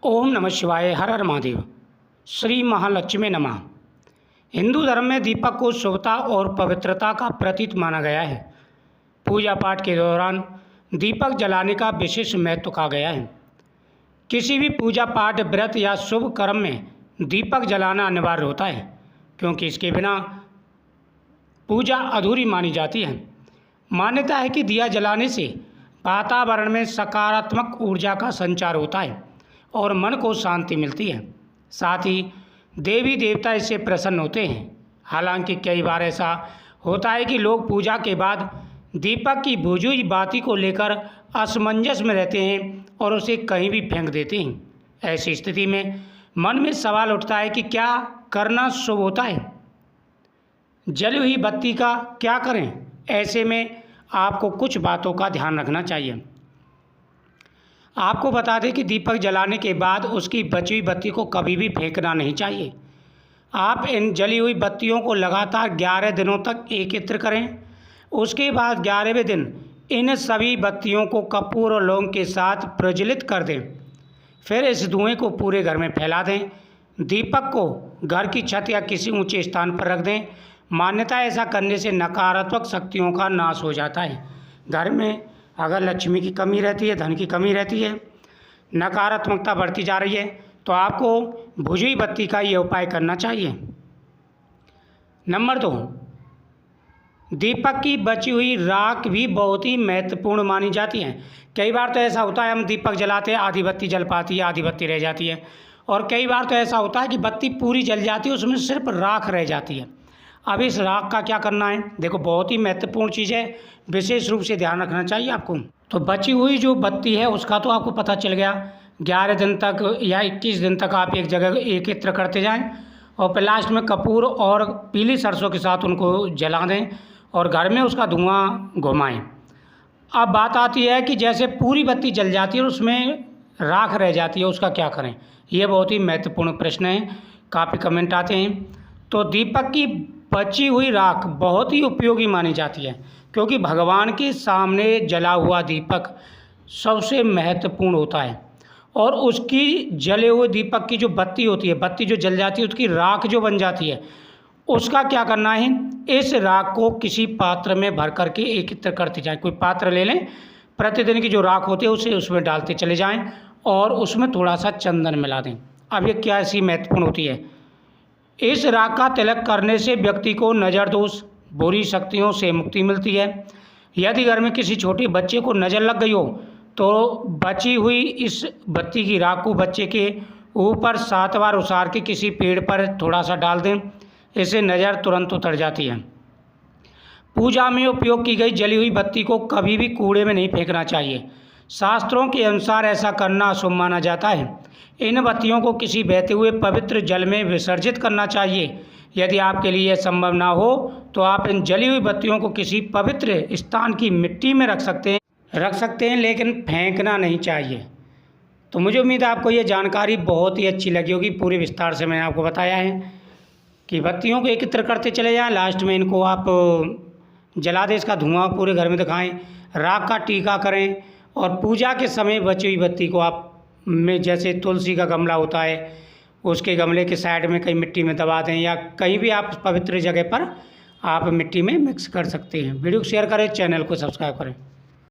ओम नमः शिवाय। हर हर महादेव। श्री महालक्ष्मी नमः। हिंदू धर्म में दीपक को शुभता और पवित्रता का प्रतीक माना गया है। पूजा पाठ के दौरान दीपक जलाने का विशेष महत्व कहा गया है। किसी भी पूजा पाठ, व्रत या शुभ कर्म में दीपक जलाना अनिवार्य होता है, क्योंकि इसके बिना पूजा अधूरी मानी जाती है। मान्यता है कि दिया जलाने से वातावरण में सकारात्मक ऊर्जा का संचार होता है और मन को शांति मिलती है। साथ ही देवी देवता इससे प्रसन्न होते हैं। हालांकि कई बार ऐसा होता है कि लोग पूजा के बाद दीपक की बुझी हुई बाती को लेकर असमंजस में रहते हैं और उसे कहीं भी फेंक देते हैं। ऐसी स्थिति में मन में सवाल उठता है कि क्या करना शुभ होता है? जली हुई बत्ती का क्या करें? ऐसे में आपको कुछ बातों का ध्यान रखना चाहिए। आपको बता दें कि दीपक जलाने के बाद उसकी बची हुई बत्ती को कभी भी फेंकना नहीं चाहिए। आप इन जली हुई बत्तियों को लगातार 11 दिनों तक एकत्र करें। उसके बाद 11वें दिन इन सभी बत्तियों को कपूर और लौंग के साथ प्रज्वलित कर दें। फिर इस धुएं को पूरे घर में फैला दें। दीपक को घर की छत या किसी ऊंचे स्थान पर रख दें। मान्यता है ऐसा करने से नकारात्मक शक्तियों का नाश हो जाता है। घर में अगर लक्ष्मी की कमी रहती है, धन की कमी रहती है, नकारात्मकता बढ़ती जा रही है, तो आपको बुझी हुई बत्ती का ये उपाय करना चाहिए। नंबर 2, दीपक की बची हुई राख भी बहुत ही महत्वपूर्ण मानी जाती है। कई बार तो ऐसा होता है हम दीपक जलाते हैं, आधी बत्ती जल पाती है, आधी बत्ती रह जाती है, और कई बार तो ऐसा होता है कि बत्ती पूरी जल जाती है, उसमें सिर्फ राख रह जाती है। अब इस राख का क्या करना है? देखो, बहुत ही महत्वपूर्ण चीज़ है, विशेष रूप से ध्यान रखना चाहिए आपको। तो बची हुई जो बत्ती है उसका तो आपको पता चल गया। 11 दिन तक या 21 दिन तक आप एक जगह एकत्र करते जाएं और फिर लास्ट में कपूर और पीली सरसों के साथ उनको जला दें और घर में उसका धुआं घुमाएं। अब बात आती है कि जैसे पूरी बत्ती जल जाती है और उसमें राख रह जाती है, उसका क्या करें? ये बहुत ही महत्वपूर्ण प्रश्न है, काफ़ी कमेंट आते हैं। तो दीपक की बची हुई राख बहुत ही उपयोगी मानी जाती है, क्योंकि भगवान के सामने जला हुआ दीपक सबसे महत्वपूर्ण होता है। और उसकी जले हुए दीपक की जो बत्ती होती है, बत्ती जो जल जाती है, उसकी राख जो बन जाती है, उसका क्या करना है? इस राख को किसी पात्र में भर करके एकत्र करते जाएं। कोई पात्र ले लें, प्रतिदिन की जो राख होती है उसे उसमें डालते चले जाएं और उसमें थोड़ा सा चंदन मिला दें। अब ये क्या ऐसी महत्वपूर्ण होती है? इस राख का तिलक करने से व्यक्ति को नज़र दोष, बुरी शक्तियों से मुक्ति मिलती है। यदि घर में किसी छोटे बच्चे को नज़र लग गई हो तो बची हुई इस बत्ती की राख को बच्चे के ऊपर 7 बार उसार के किसी पेड़ पर थोड़ा सा डाल दें। इससे नज़र तुरंत उतर जाती है। पूजा में उपयोग की गई जली हुई बत्ती को कभी भी कूड़े में नहीं फेंकना चाहिए। शास्त्रों के अनुसार ऐसा करना अशुभ माना जाता है। इन बत्तियों को किसी बहते हुए पवित्र जल में विसर्जित करना चाहिए। यदि आपके लिए यह संभव ना हो तो आप इन जली हुई बत्तियों को किसी पवित्र स्थान की मिट्टी में रख सकते हैं, लेकिन फेंकना नहीं चाहिए। तो मुझे उम्मीद है आपको ये जानकारी बहुत ही अच्छी लगी होगी। पूरे विस्तार से मैंने आपको बताया है कि बत्तियों को एकत्र करते चले जाएं, लास्ट में इनको आप जला दें, इसका धुआं पूरे घर में दिखाएं, राख का टीका करें और पूजा के समय बची हुई बत्ती को आप में जैसे तुलसी का गमला होता है उसके गमले के साइड में कहीं मिट्टी में दबा दें, या कहीं भी आप पवित्र जगह पर आप मिट्टी में मिक्स कर सकते हैं। वीडियो को शेयर करें, चैनल को सब्सक्राइब करें।